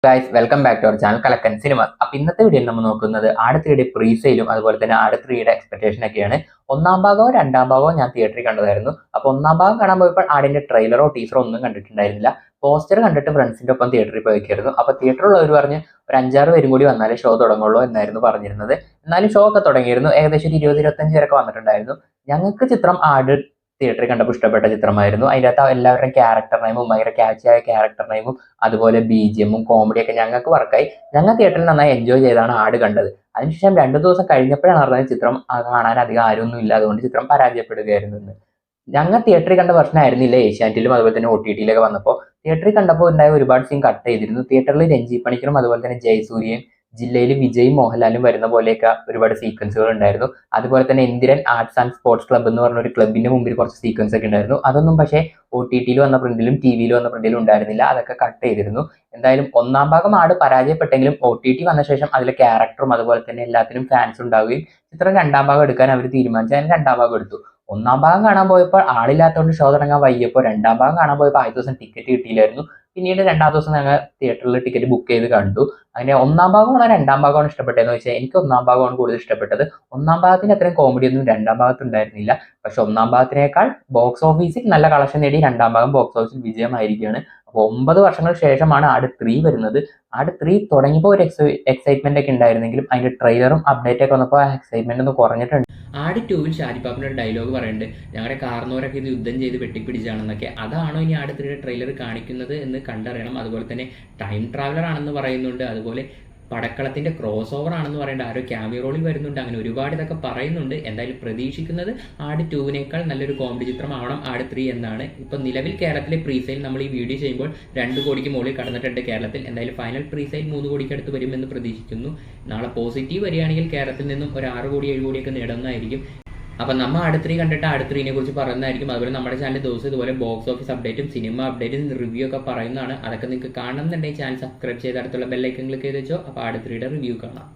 Guys welcome back to our channel Kalakkan cinema. അപ്പൊ ഇന്നത്തെ വീഡിയോയിൽ നമ്മൾ നോക്കുന്നത് ആട് 3യുടെ പ്രീസെയിലും അതുപോലെ തന്നെ ആട് 3യുടെ എക്സ്പെക്ടേഷൻ ഒക്കെയാണ്. ഒന്നാം ഭാഗവും രണ്ടാം ഭാഗവും ഞാൻ തിയേറ്ററിൽ കണ്ടതായിരുന്നു. അപ്പൊ ഒന്നാം ഭാഗം കാണാൻ പോയപ്പോൾ ആടിന്റെ ട്രെയിലറോ ടീസറോ ഒന്നും കണ്ടിട്ടുണ്ടായിരുന്നില്ല. പോസ്റ്റർ കണ്ടിട്ട് ഫ്രണ്ട്സിന്റെ ഒപ്പം തിയേറ്ററിൽ പോയിക്കായിരുന്നു. അപ്പൊ തിയേറ്ററിലുള്ളവർ പറഞ്ഞ് ഒരു 5-6 പേരും കൂടി വന്നാലേ ഷോ തുടങ്ങുള്ളൂ എന്നായിരുന്നു പറഞ്ഞിരുന്നത്. എന്നാലും ഷോ ഒക്കെ തുടങ്ങിയിരുന്നു. ഏകദേശം ഒരു 20-25 പേരൊക്കെ വന്നിട്ടുണ്ടായിരുന്നു. ഞങ്ങൾക്ക് ചിത്രം ആട് തിയേറ്ററിൽ കണ്ടപ്പോൾ ഇഷ്ടപ്പെട്ട ചിത്രമായിരുന്നു. അതിൻ്റെ അകത്ത് എല്ലാവരുടെയും ക്യാരക്ടർ നെയിമും ഭയങ്കര ക്യാച്ചിയായ ക്യാരക്ടർ നെയിമും അതുപോലെ ബിജിഎമ്മും കോമഡിയൊക്കെ ഞങ്ങൾക്ക് വർക്കായി. ഞങ്ങൾ തിയേറ്ററിൽ നന്നായി എൻജോയ് ചെയ്താണ് ആട് കണ്ടത്. അതിനുശേഷം 2 ദിവസം കഴിഞ്ഞപ്പോഴാണ് അറിഞ്ഞത് ചിത്രം കാണാൻ അധികം ആരൊന്നും ഇല്ല, അതുകൊണ്ട് ചിത്രം പരാജയപ്പെടുകയായിരുന്നു എന്ന്. ഞങ്ങൾ തിയേറ്ററിൽ കണ്ട പ്രശ്നമായിരുന്നില്ല ഏഷ്യാനെറ്റിലും അതുപോലെ തന്നെ OTT-യിലൊക്കെ വന്നപ്പോൾ. തിയേറ്ററിൽ കണ്ടപ്പോൾ ഉണ്ടായ ഒരുപാട് സീൻ കട്ട് ചെയ്തിരുന്നു. തിയേറ്ററിൽ രഞ്ജി പണിക്കറും അതുപോലെ തന്നെ ജയസൂര്യയും ജില്ലയിൽ വിജയും മോഹൻലാലും വരുന്ന പോലെയൊക്കെ ഒരുപാട് സീക്വൻസുകൾ ഉണ്ടായിരുന്നു. അതുപോലെ തന്നെ Indiran arts and sports club എന്ന് പറഞ്ഞ ഒരു ക്ലബിന്റെ മുമ്പിൽ കുറച്ച് സീക്വൻസ് ഒക്കെ ഉണ്ടായിരുന്നു. അതൊന്നും പക്ഷേ OTT-യിൽ വന്ന പ്രിന്റിലും TV-യിൽ വന്ന പ്രിന്റിലും ഉണ്ടായിരുന്നില്ല. അതൊക്കെ കട്ട് ചെയ്തിരുന്നു. എന്തായാലും ഒന്നാം ഭാഗം ആട് പരാജയപ്പെട്ടെങ്കിലും OTT വന്ന ശേഷം അതിലെ ക്യാരക്ടറും അതുപോലെ തന്നെ എല്ലാത്തിനും ഫാൻസ് ഉണ്ടാവുകയും ചിത്രം രണ്ടാം ഭാഗം എടുക്കാൻ അവർ തീരുമാനിച്ചു. അതിന് രണ്ടാം ഭാഗം എടുത്തു. ഒന്നാം ഭാഗം കാണാൻ പോയപ്പോൾ ആളില്ലാത്തതുകൊണ്ട് ഷോ തുടങ്ങാൻ വൈകിയപ്പോൾ രണ്ടാം ഭാഗം കാണാൻ പോയപ്പോൾ ആദ്യ ദിവസം ടിക്കറ്റ് കിട്ടിയില്ലായിരുന്നു. പിന്നീട് രണ്ടാം ദിവസം ഞങ്ങൾ തിയേറ്ററിൽ ടിക്കറ്റ് ബുക്ക് ചെയ്ത് കണ്ടു. അങ്ങനെ ഒന്നാം ഭാഗമാണോ രണ്ടാം ഭാഗമാണ് ഇഷ്ടപ്പെട്ടതെന്ന് വെച്ചാൽ എനിക്ക് ഒന്നാം ഭാഗമാണ് കൂടുതൽ ഇഷ്ടപ്പെട്ടത്. ഒന്നാം ഭാഗത്തിന് അത്രയും കോമഡി ഒന്നും രണ്ടാം ഭാഗത്ത് ഉണ്ടായിരുന്നില്ല. പക്ഷെ ഒന്നാം ഭാഗത്തിനേക്കാൾ ബോക്സ് ഓഫീസിൽ നല്ല കളക്ഷൻ നേടി രണ്ടാം ഭാഗം ബോക്സ് ഓഫീസിൽ വിജയമായിരിക്കുകയാണ്. അപ്പോൾ 9 വർഷങ്ങൾക്ക് ശേഷമാണ് ആട് 3 വരുന്നത്. ആട് 3 തുടങ്ങിയപ്പോൾ ഒരു എക്സൈറ്റ്മെന്റ് ഒക്കെ ഉണ്ടായിരുന്നെങ്കിലും അതിന്റെ ട്രെയിലറും അപ്ഡേറ്റ് ഒക്കെ വന്നപ്പോൾ ആ എക്സൈറ്റ്മെന്റ് ഒന്ന് കുറഞ്ഞിട്ടുണ്ട്. ആട് 2-ൽ ഷാജിപ്പാപ്പിന്റെ ഒരു ഡയലോഗ് പറയുന്നുണ്ട്, ഞങ്ങളുടെ കാർന്നോരൊക്കെ ഇത് യുദ്ധം ചെയ്ത് വെട്ടിപ്പിടിച്ചാണെന്നൊക്കെ. അതാണോ ഇനി ആട് 3യുടെ ട്രെയിലർ കാണിക്കുന്നത് എന്ന് കണ്ടറിയണം. അതുപോലെ തന്നെ ടൈം ട്രാവലർ ആണെന്ന് പറയുന്നുണ്ട്. അതുപോലെ പടക്കളത്തിന്റെ ക്രോസ് ഓവർ ആണെന്ന് പറയേണ്ട ആരോ ക്യാമിയോ റോളിൽ വരുന്നുണ്ട്. അങ്ങനെ ഒരുപാട് ഇതൊക്കെ പറയുന്നുണ്ട്. എന്തായാലും പ്രതീക്ഷിക്കുന്നത് ആട് 2-നേക്കാൾ നല്ലൊരു കോമഡി ചിത്രമാവണം ആട് 3 എന്നാണ്. ഇപ്പൊ നിലവിൽ കേരളത്തിലെ പ്രീസെയിൽ നമ്മൾ ഈ വീഡിയോ ചെയ്യുമ്പോൾ 2 കോടിക്ക് മുകളിൽ കടന്നിട്ടുണ്ട് കേരളത്തിൽ. എന്തായാലും ഫൈനൽ പ്രീസെയിൽ 3 കോടിക്ക് അടുത്ത് വരുമെന്ന് പ്രതീക്ഷിക്കുന്നു. നാളെ പോസിറ്റീവ് വരികയാണെങ്കിൽ കേരളത്തിൽ നിന്നും ഒരു 6 കോടി 7 കോടിയൊക്കെ നേടുന്നതായിരിക്കും. അപ്പം നമ്മൾ ആട് 3 കണ്ടിട്ട് ആട് 3-നെ കുറിച്ച് പറയുന്നതായിരിക്കും. അതുപോലെ നമ്മുടെ ചാനൽ ദിവസം ഇതുപോലെ ബോക്സ് ഓഫീസ് അപ്ഡേറ്റും സിനിമ അപ്ഡേറ്റും റിവ്യൂ ഒക്കെ പറയുന്നതാണ്. അതൊക്കെ നിങ്ങൾക്ക് കാണണമെന്നുണ്ടെങ്കിൽ ചാനൽ സബ്സ്ക്രൈബ് ചെയ്ത് അടുത്തുള്ള ബെല്ലൈക്കൺ ക്ലിക്ക് ചെയ്ത് വെച്ചോ. അപ്പോൾ ആട് 3യുടെ റിവ്യൂ കാണാം.